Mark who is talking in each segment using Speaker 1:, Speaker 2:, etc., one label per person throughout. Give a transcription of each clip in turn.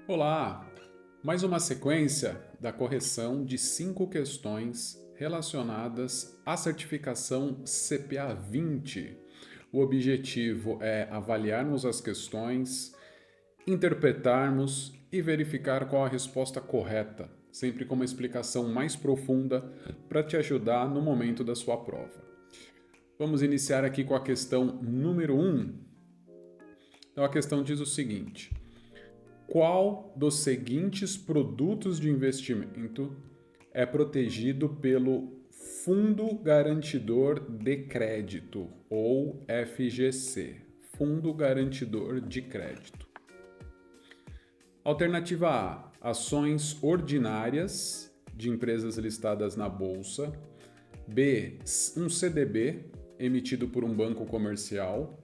Speaker 1: Olá! Mais uma sequência da correção de 5 questões relacionadas à certificação CPA 20. O objetivo é avaliarmos as questões, interpretarmos e verificar qual a resposta correta, sempre com uma explicação mais profunda para te ajudar no momento da sua prova. Vamos iniciar aqui com a questão número 1. Então a questão diz o seguinte: qual dos seguintes produtos de investimento é protegido pelo Fundo Garantidor de Crédito, ou FGC? Fundo Garantidor de Crédito. Alternativa A: ações ordinárias de empresas listadas na Bolsa. B: um CDB emitido por um banco comercial.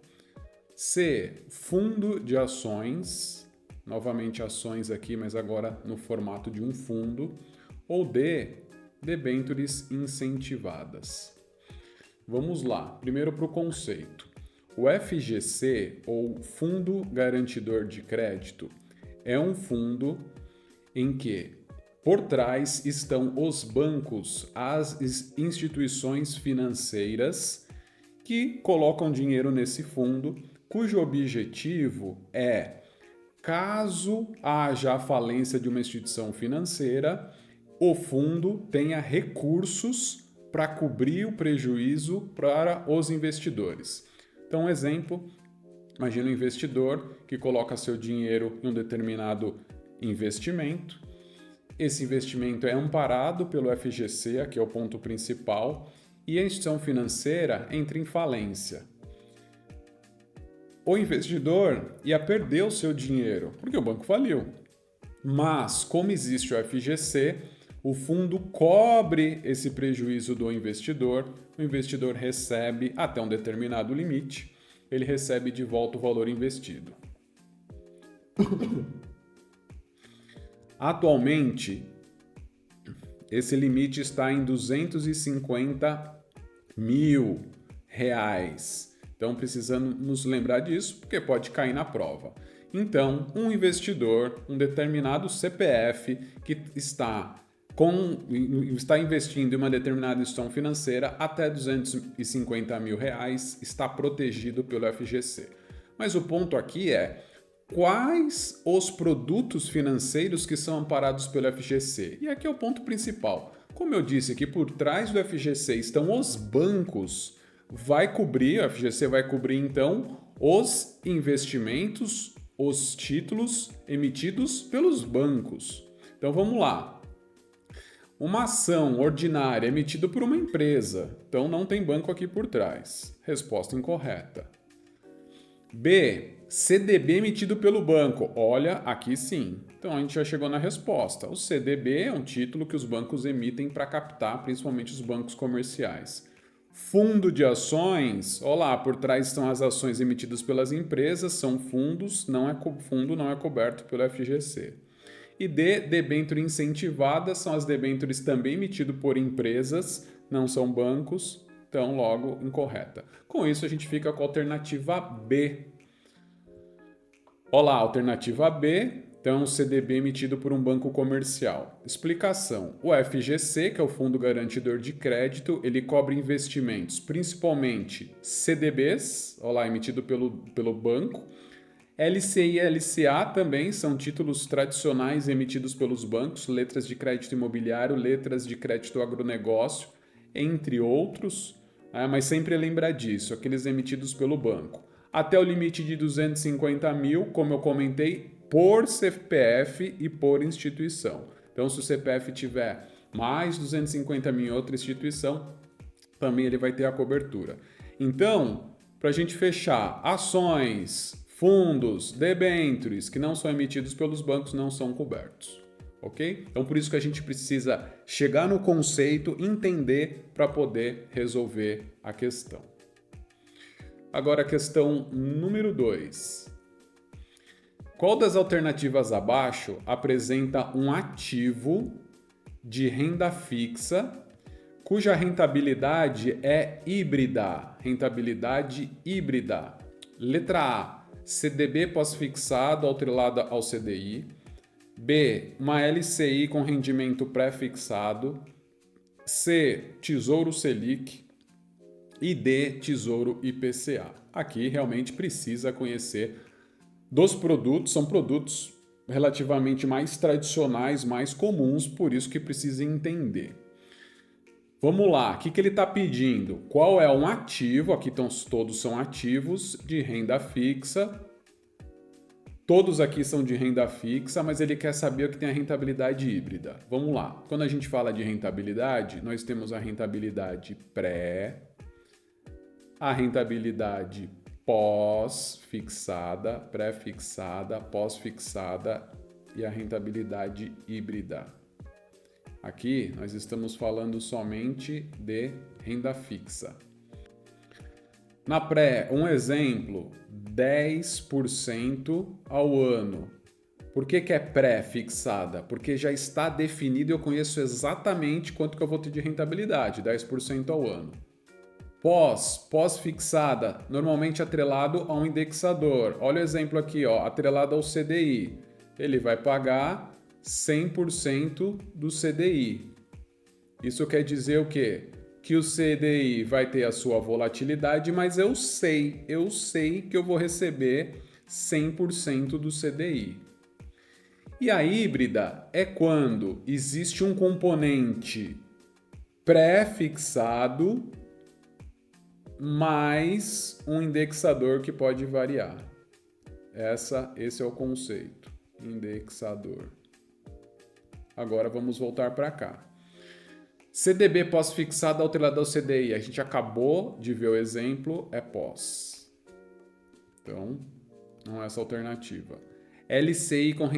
Speaker 1: C: fundo de ações. Novamente ações aqui, mas agora no formato de um fundo. Ou D: debêntures incentivadas. Vamos lá, primeiro para o conceito. O FGC, ou Fundo Garantidor de Crédito, é um fundo em que por trás estão os bancos, as instituições financeiras que colocam dinheiro nesse fundo, cujo objetivo é, caso haja a falência de uma instituição financeira, o fundo tenha recursos para cobrir o prejuízo para os investidores. Então, um exemplo, imagina um investidor que coloca seu dinheiro em um determinado investimento. Esse investimento é amparado pelo FGC, aqui é o ponto principal, e a instituição financeira entra em falência. O investidor ia perder o seu dinheiro, porque o banco faliu. Mas, como existe o FGC, o fundo cobre esse prejuízo do investidor, o investidor recebe até um determinado limite, ele recebe de volta o valor investido. Atualmente, esse limite está em R$ 250 mil. Então, precisamos nos lembrar disso, porque pode cair na prova. Então, um investidor, um determinado CPF que está investindo em uma determinada instituição financeira até R$ 250 mil está protegido pelo FGC. Mas o ponto aqui é: quais os produtos financeiros que são amparados pelo FGC? E aqui é o ponto principal. Como eu disse que por trás do FGC estão os bancos, o FGC vai cobrir então os investimentos, os títulos emitidos pelos bancos. Então vamos lá. Uma ação ordinária emitida por uma empresa, então não tem banco aqui por trás. Resposta incorreta. B: CDB emitido pelo banco. Olha, aqui sim. Então a gente já chegou na resposta. O CDB é um título que os bancos emitem para captar, principalmente os bancos comerciais. Fundo de ações, olá, por trás estão as ações emitidas pelas empresas, são fundos, fundo não é coberto pelo FGC. E D: debênture incentivada, são as debêntures também emitidas por empresas, não são bancos, então logo incorreta. Com isso a gente fica com a alternativa B. Olá, alternativa B. Então, CDB emitido por um banco comercial. Explicação: o FGC, que é o Fundo Garantidor de Crédito, ele cobre investimentos, principalmente CDBs, olá, emitido pelo banco. LCI e LCA também são títulos tradicionais emitidos pelos bancos, letras de crédito imobiliário, letras de crédito agronegócio, entre outros, mas sempre lembra disso, aqueles emitidos pelo banco. Até o limite de 250 mil, como eu comentei, por CPF e por instituição. Então, se o CPF tiver mais 250 mil em outra instituição, também ele vai ter a cobertura. Então, para a gente fechar, ações, fundos, debêntures que não são emitidos pelos bancos não são cobertos. Ok? Então, por isso que a gente precisa chegar no conceito, entender para poder resolver a questão. Agora, a questão número 2. Qual das alternativas abaixo apresenta um ativo de renda fixa cuja rentabilidade é híbrida? Rentabilidade híbrida. Letra A: CDB pós-fixado atrelada ao CDI. B, uma LCI com rendimento pré-fixado. C, Tesouro Selic. E D, Tesouro IPCA. Aqui realmente precisa conhecer dos produtos, são produtos relativamente mais tradicionais, mais comuns, por isso que precisa entender. Vamos lá, o que ele está pedindo? Qual é um ativo, aqui todos são ativos de renda fixa, todos aqui são de renda fixa, mas ele quer saber o que tem a rentabilidade híbrida. Vamos lá, quando a gente fala de rentabilidade, nós temos a rentabilidade pré, a rentabilidade pós-fixada, pré-fixada, pós-fixada e a rentabilidade híbrida. Aqui nós estamos falando somente de renda fixa. Na pré, um exemplo, 10% ao ano. Por que é pré-fixada? Porque já está definido e eu conheço exatamente quanto que eu vou ter de rentabilidade, 10% ao ano. Pós-fixada, normalmente atrelado a um indexador. Olha o exemplo aqui, ó, atrelado ao CDI. Ele vai pagar 100% do CDI. Isso quer dizer o quê? Que o CDI vai ter a sua volatilidade, mas eu sei que eu vou receber 100% do CDI. E a híbrida é quando existe um componente pré-fixado mais um indexador que pode variar. Esse é o conceito, indexador. Agora vamos voltar para cá. CDB pós-fixado atrelado ao CDI. A gente acabou de ver o exemplo, é pós. Então, não é essa alternativa. LCI com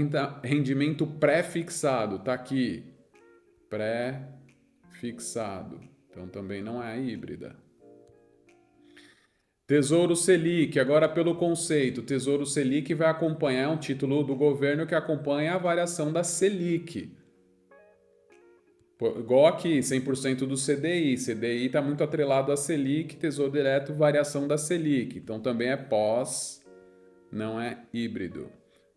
Speaker 1: rendimento pré-fixado. Está aqui. Pré-fixado. Então, também não é a híbrida. Tesouro Selic, agora pelo conceito, Tesouro Selic vai acompanhar um título do governo que acompanha a variação da Selic. Igual aqui, 100% do CDI. CDI está muito atrelado a Selic, Tesouro Direto, variação da Selic. Então também é pós, não é híbrido.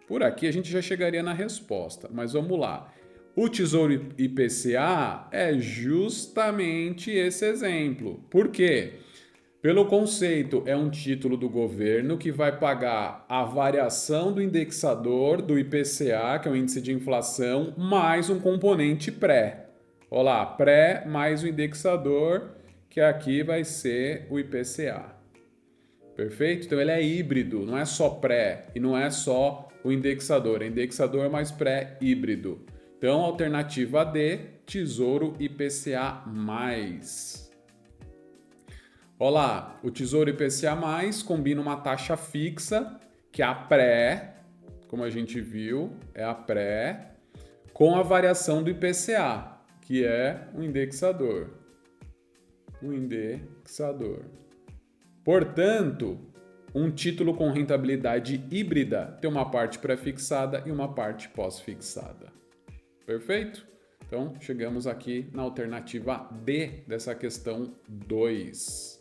Speaker 1: Por aqui a gente já chegaria na resposta, mas vamos lá. O Tesouro IPCA é justamente esse exemplo. Por quê? Pelo conceito, é um título do governo que vai pagar a variação do indexador do IPCA, que é o índice de inflação, mais um componente pré. Olha lá, pré mais o indexador, que aqui vai ser o IPCA. Perfeito? Então ele é híbrido, não é só pré e não é só o indexador. É indexador mais pré híbrido. Então, alternativa D, Tesouro IPCA+. Olha lá, o Tesouro IPCA+, combina uma taxa fixa, que é a pré, como a gente viu, é a pré, com a variação do IPCA, que é o indexador. O indexador. Portanto, um título com rentabilidade híbrida tem uma parte pré-fixada e uma parte pós-fixada. Perfeito? Então, chegamos aqui na alternativa D dessa questão 2.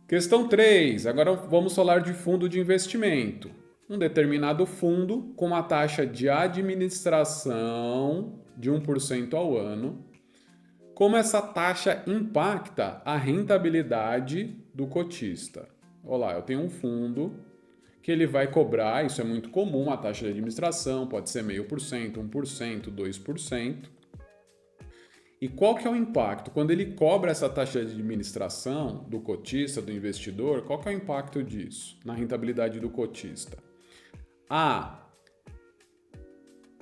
Speaker 1: Questão 3. Agora vamos falar de fundo de investimento. Um determinado fundo com uma taxa de administração de 1% ao ano. Como essa taxa impacta a rentabilidade do cotista? Olha lá, eu tenho um fundo que ele vai cobrar, isso é muito comum, a taxa de administração pode ser 0,5%, 1%, 2%. E qual que é o impacto? Quando ele cobra essa taxa de administração do cotista, do investidor, qual que é o impacto disso na rentabilidade do cotista? A.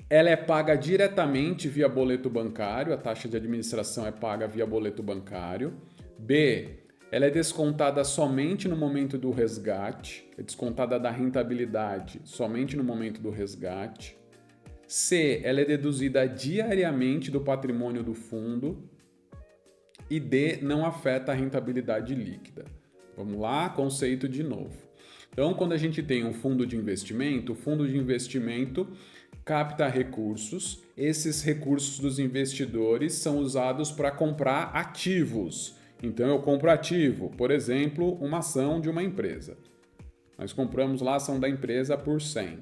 Speaker 1: Ela é paga diretamente via boleto bancário, a taxa de administração é paga via boleto bancário. B. Ela é descontada somente no momento do resgate, é descontada da rentabilidade somente no momento do resgate. C. Ela é deduzida diariamente do patrimônio do fundo. E D. Não afeta a rentabilidade líquida. Vamos lá, conceito de novo. Então, quando a gente tem um fundo de investimento, o fundo de investimento capta recursos. Esses recursos dos investidores são usados para comprar ativos. Então, eu compro ativo, por exemplo, uma ação de uma empresa. Nós compramos lá a ação da empresa por 100.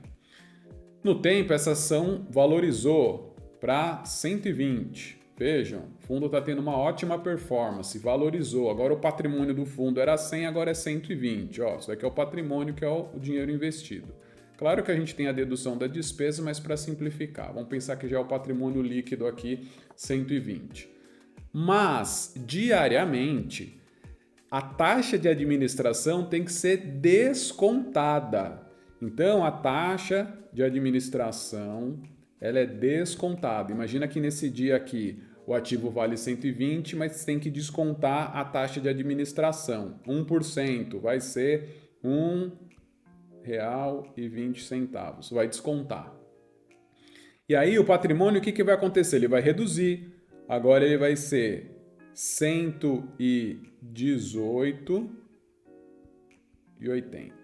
Speaker 1: No tempo, essa ação valorizou para 120. Vejam, o fundo está tendo uma ótima performance, valorizou. Agora o patrimônio do fundo era 100, agora é 120. Ó, isso aqui é o patrimônio, que é o dinheiro investido. Claro que a gente tem a dedução da despesa, mas para simplificar, vamos pensar que já é o patrimônio líquido aqui, 120. Mas, diariamente, a taxa de administração tem que ser descontada. Então, a taxa de administração ela é descontada. Imagina que nesse dia aqui o ativo vale 120, mas tem que descontar a taxa de administração. 1% vai ser R$1,20. Vai descontar. E aí o patrimônio, o que vai acontecer? Ele vai reduzir. Agora ele vai ser 118,80.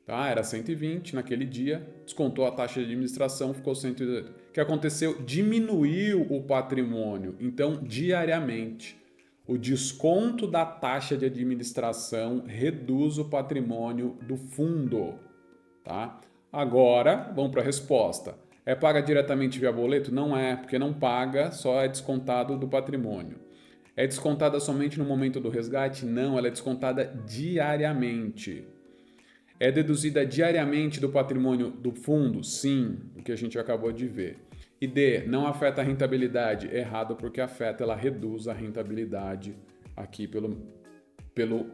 Speaker 1: Tá? Era 120 naquele dia, descontou a taxa de administração, ficou 118. O que aconteceu? Diminuiu o patrimônio. Então, diariamente, o desconto da taxa de administração reduz o patrimônio do fundo. Tá? Agora, vamos para a resposta. É paga diretamente via boleto? Não é, porque não paga, só é descontado do patrimônio. É descontada somente no momento do resgate? Não, ela é descontada diariamente. É deduzida diariamente do patrimônio do fundo? Sim, o que a gente acabou de ver. E D, não afeta a rentabilidade? Errado, porque afeta, ela reduz a rentabilidade aqui pelo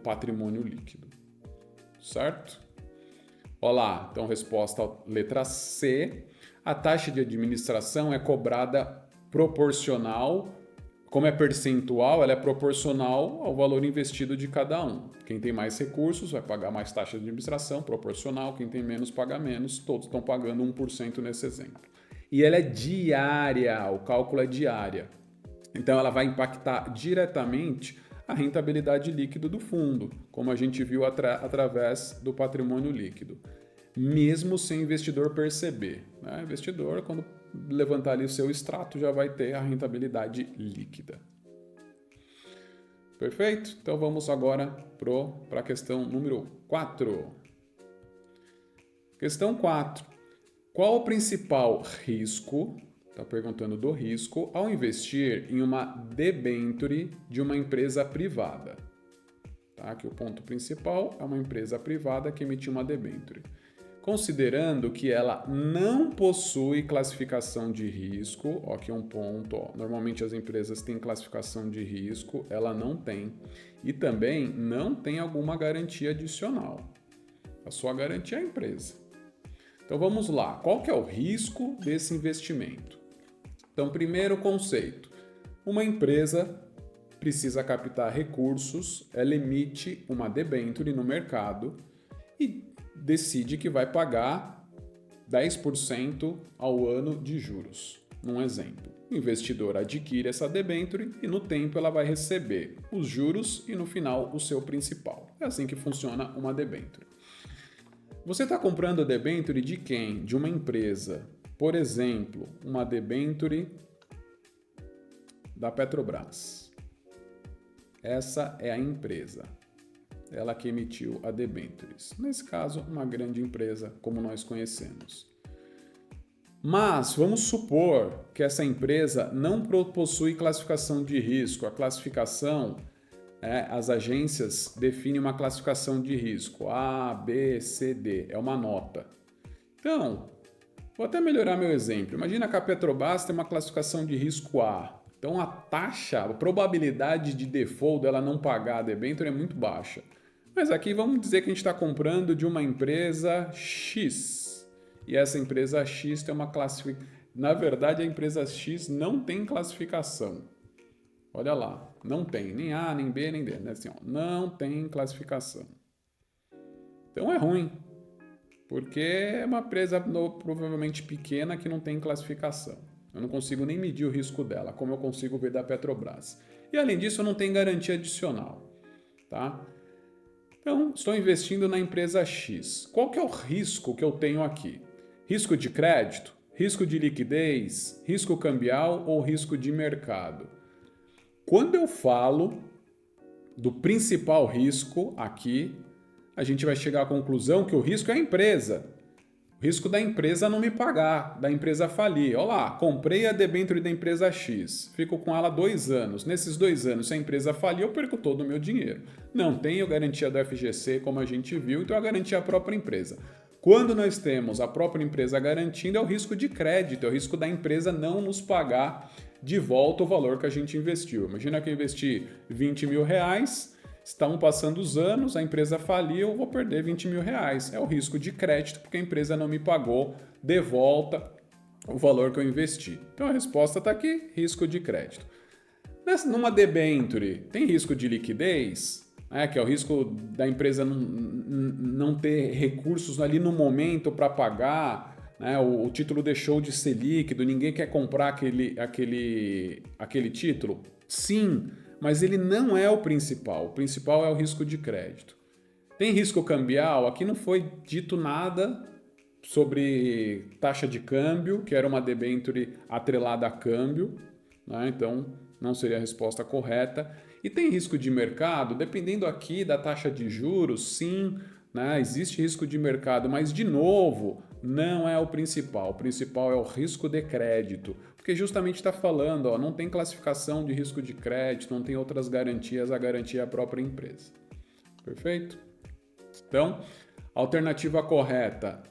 Speaker 1: patrimônio líquido. Certo? Olha lá, então resposta letra C. A taxa de administração é cobrada proporcional. Como é percentual, ela é proporcional ao valor investido de cada um. Quem tem mais recursos vai pagar mais taxa de administração, proporcional. Quem tem menos paga menos. Todos estão pagando 1% nesse exemplo. E ela é diária, o cálculo é diária. Então ela vai impactar diretamente a rentabilidade líquida do fundo, como a gente viu através do patrimônio líquido. Mesmo sem o investidor perceber. Né? O investidor, quando levantar ali o seu extrato, já vai ter a rentabilidade líquida. Perfeito? Então vamos agora para a questão número 4. Questão 4. Qual o principal risco, está perguntando do risco, ao investir em uma debênture de uma empresa privada? Tá? Aqui o ponto principal é uma empresa privada que emitiu uma debênture. Considerando que ela não possui classificação de risco, ó, aqui é um ponto, ó, normalmente as empresas têm classificação de risco, ela não tem. E também não tem alguma garantia adicional. A sua garantia é a empresa. Então vamos lá, qual que é o risco desse investimento? Então, primeiro conceito, uma empresa precisa captar recursos, ela emite uma debênture no mercado e decide que vai pagar 10% ao ano de juros. Um exemplo, o investidor adquire essa debênture e no tempo ela vai receber os juros e no final o seu principal. É assim que funciona uma debênture. Você está comprando a debênture de quem? De uma empresa. Por exemplo, uma debênture da Petrobras. Essa é a empresa. Ela que emitiu a debêntures. Nesse caso, uma grande empresa como nós conhecemos. Mas vamos supor que essa empresa não possui classificação de risco. A classificação, as agências definem uma classificação de risco. A, B, C, D. É uma nota. Então, vou até melhorar meu exemplo. Imagina que a Petrobras tem uma classificação de risco A. Então, a taxa, a probabilidade de default dela não pagar a debênture é muito baixa. Mas aqui vamos dizer que a gente está comprando de uma empresa X. E essa empresa X tem uma classificação. Na verdade, a empresa X não tem classificação. Olha lá, não tem nem A, nem B, nem D. Né? Assim, ó, não tem classificação. Então é ruim, porque é uma empresa provavelmente pequena que não tem classificação. Eu não consigo nem medir o risco dela, como eu consigo ver da Petrobras. E além disso, não tem garantia adicional. Tá? Então, estou investindo na empresa X. Qual que é o risco que eu tenho aqui? Risco de crédito? Risco de liquidez? Risco cambial ou risco de mercado? Quando eu falo do principal risco aqui, a gente vai chegar à conclusão que o risco é a empresa. O risco da empresa não me pagar, da empresa falir. Olha lá, comprei a debênture da empresa X, fico com ela 2 anos. Nesses 2 anos, se a empresa falir, eu perco todo o meu dinheiro. Não tenho garantia do FGC, como a gente viu, então a garantia é a própria empresa. Quando nós temos a própria empresa garantindo, é o risco de crédito, é o risco da empresa não nos pagar de volta o valor que a gente investiu. Imagina que eu investi 20 mil reais, estão passando os anos, a empresa faliu, eu vou perder 20 mil reais. É o risco de crédito, porque a empresa não me pagou de volta o valor que eu investi. Então a resposta está aqui, risco de crédito. Numa debênture, tem risco de liquidez? Que é o risco da empresa não ter recursos ali no momento para pagar, né? O título deixou de ser líquido, ninguém quer comprar aquele título? Sim, mas ele não é o principal. O principal é o risco de crédito. Tem risco cambial? Aqui não foi dito nada sobre taxa de câmbio, que era uma debênture atrelada a câmbio, né? Então não seria a resposta correta. E tem risco de mercado? Dependendo aqui da taxa de juros, sim, né? Existe risco de mercado, mas de novo, não é o principal. O principal é o risco de crédito, porque justamente está falando, ó, não tem classificação de risco de crédito, não tem outras garantias, a garantia é a própria empresa. Perfeito? Então, alternativa correta,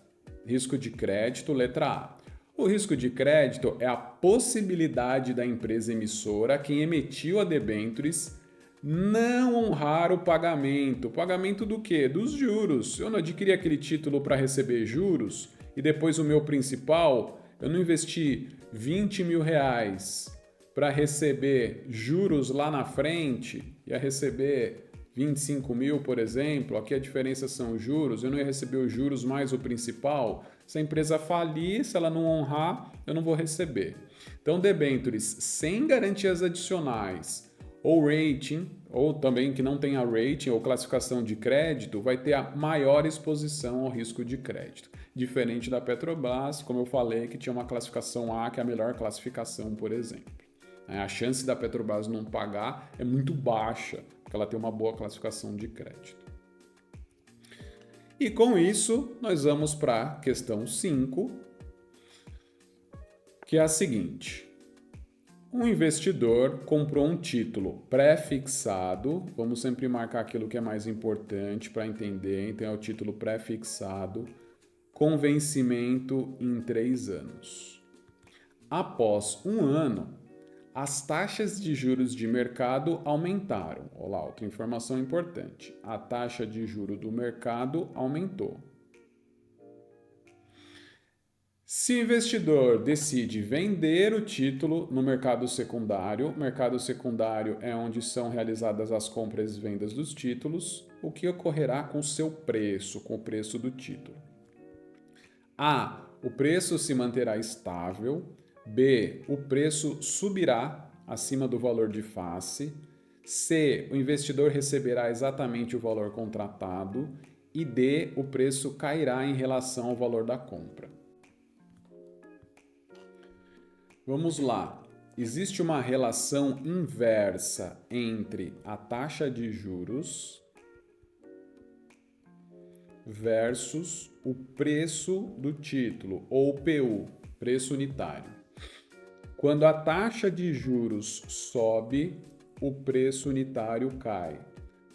Speaker 1: risco de crédito, letra A. O risco de crédito é a possibilidade da empresa emissora, quem emitiu a debêntures, não honrar o pagamento. O pagamento do quê? Dos juros. Eu não adquiri aquele título para receber juros e depois o meu principal, eu não investi 20 mil reais para receber juros lá na frente, ia receber 25 mil, por exemplo, aqui a diferença são os juros, eu não ia receber os juros mais o principal. Se a empresa falir, se ela não honrar, eu não vou receber. Então, debêntures sem garantias adicionais ou rating, ou também que não tenha rating ou classificação de crédito, vai ter a maior exposição ao risco de crédito. Diferente da Petrobras, como eu falei, que tinha uma classificação A, que é a melhor classificação, por exemplo. A chance da Petrobras não pagar é muito baixa, porque ela tem uma boa classificação de crédito. E com isso, nós vamos para a questão 5, que é a seguinte. Um investidor comprou um título pré-fixado, vamos sempre marcar aquilo que é mais importante para entender, então é o título pré-fixado, com vencimento em 3 anos. Após 1 ano, as taxas de juros de mercado aumentaram. Olha lá, outra informação importante. A taxa de juros do mercado aumentou. Se o investidor decide vender o título no mercado secundário é onde são realizadas as compras e vendas dos títulos, o que ocorrerá com o seu preço, com o preço do título? A. O preço se manterá estável. B. O preço subirá acima do valor de face. C. O investidor receberá exatamente o valor contratado. E D. O preço cairá em relação ao valor da compra. Vamos lá. Existe uma relação inversa entre a taxa de juros versus o preço do título, ou PU, preço unitário. Quando a taxa de juros sobe, o preço unitário cai.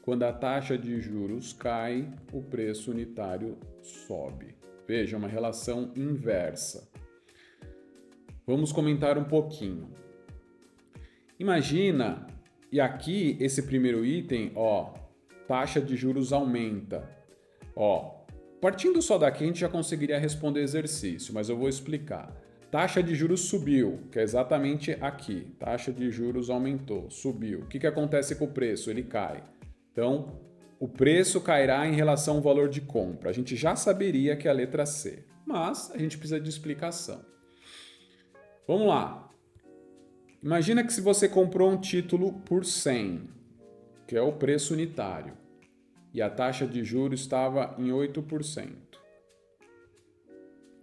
Speaker 1: Quando a taxa de juros cai, o preço unitário sobe. Veja, uma relação inversa. Vamos comentar um pouquinho. Imagina, e aqui esse primeiro item, ó, taxa de juros aumenta. Ó, partindo só daqui a gente já conseguiria responder o exercício, mas eu vou explicar. Taxa de juros subiu, que é exatamente aqui. Taxa de juros aumentou, subiu. O que acontece com o preço? Ele cai. Então, o preço cairá em relação ao valor de compra. A gente já saberia que é a letra C, mas a gente precisa de explicação. Vamos lá. Imagina que se você comprou um título por 100, que é o preço unitário, e a taxa de juros estava em 8%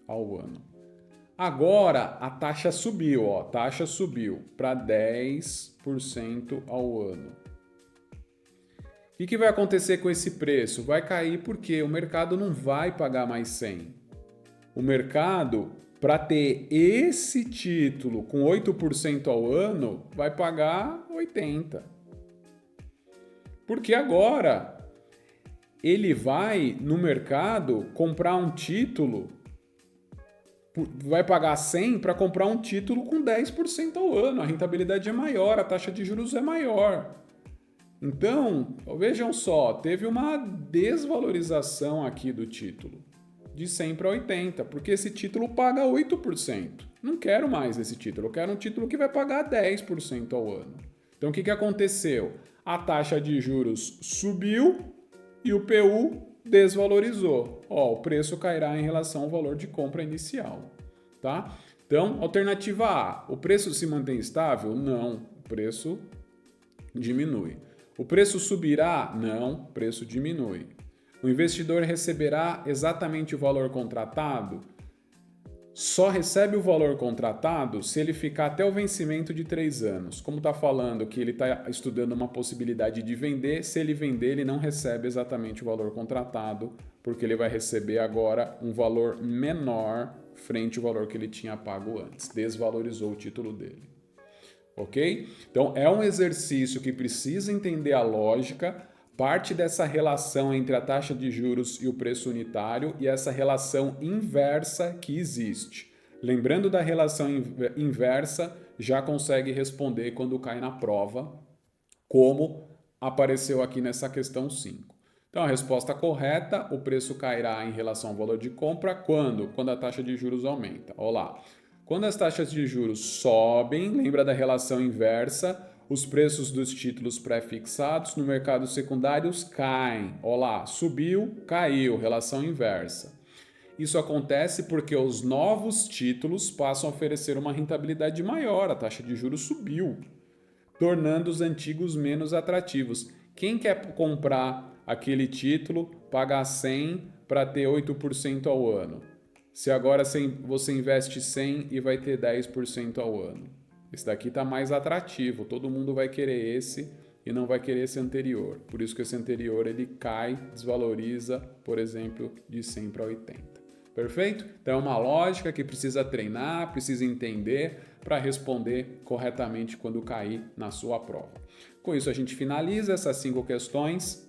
Speaker 1: ao ano. Agora a taxa subiu, ó, taxa subiu para 10% ao ano. O que vai acontecer com esse preço? Vai cair porque o mercado não vai pagar mais 100. O mercado, para ter esse título com 8% ao ano, vai pagar 80%. Porque agora ele vai no mercado comprar um título, vai pagar 100 para comprar um título com 10% ao ano. A rentabilidade é maior, a taxa de juros é maior. Então, vejam só, teve uma desvalorização aqui do título, de 100 para 80, porque esse título paga 8%. Não quero mais esse título, eu quero um título que vai pagar 10% ao ano. Então, o que aconteceu? A taxa de juros subiu e o PU desvalorizou. Ó, o preço cairá em relação ao valor de compra inicial, tá? Então, alternativa A, o preço se mantém estável? Não, o preço diminui. O preço subirá? Não, o preço diminui. O investidor receberá exatamente o valor contratado? Só recebe o valor contratado se ele ficar até o vencimento de 3 anos. Como está falando que ele está estudando uma possibilidade de vender, se ele vender, ele não recebe exatamente o valor contratado, porque ele vai receber agora um valor menor frente ao valor que ele tinha pago antes. Desvalorizou o título dele. Ok? Então, é um exercício que precisa entender a lógica, parte dessa relação entre a taxa de juros e o preço unitário e essa relação inversa que existe. Lembrando da relação inversa, já consegue responder quando cai na prova, como apareceu aqui nessa questão 5. Então, a resposta correta, o preço cairá em relação ao valor de compra quando? Quando a taxa de juros aumenta. Olha lá. Quando as taxas de juros sobem, lembra da relação inversa, os preços dos títulos pré-fixados no mercado secundários caem. Olha lá, subiu, caiu, relação inversa. Isso acontece porque os novos títulos passam a oferecer uma rentabilidade maior, a taxa de juros subiu, tornando os antigos menos atrativos. Quem quer comprar aquele título, pagar 100 para ter 8% ao ano? Se agora você investe 100 e vai ter 10% ao ano. Esse daqui está mais atrativo, todo mundo vai querer esse e não vai querer esse anterior. Por isso que esse anterior ele cai, desvaloriza, por exemplo, de 100 para 80. Perfeito? Então é uma lógica que precisa treinar, precisa entender para responder corretamente quando cair na sua prova. Com isso a gente finaliza essas 5 questões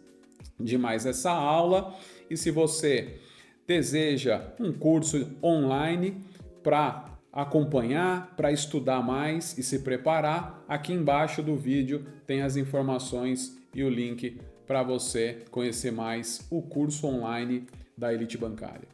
Speaker 1: de mais essa aula. E se você deseja um curso online para acompanhar, para estudar mais e se preparar, aqui embaixo do vídeo tem as informações e o link para você conhecer mais o curso online da Elite Bancária.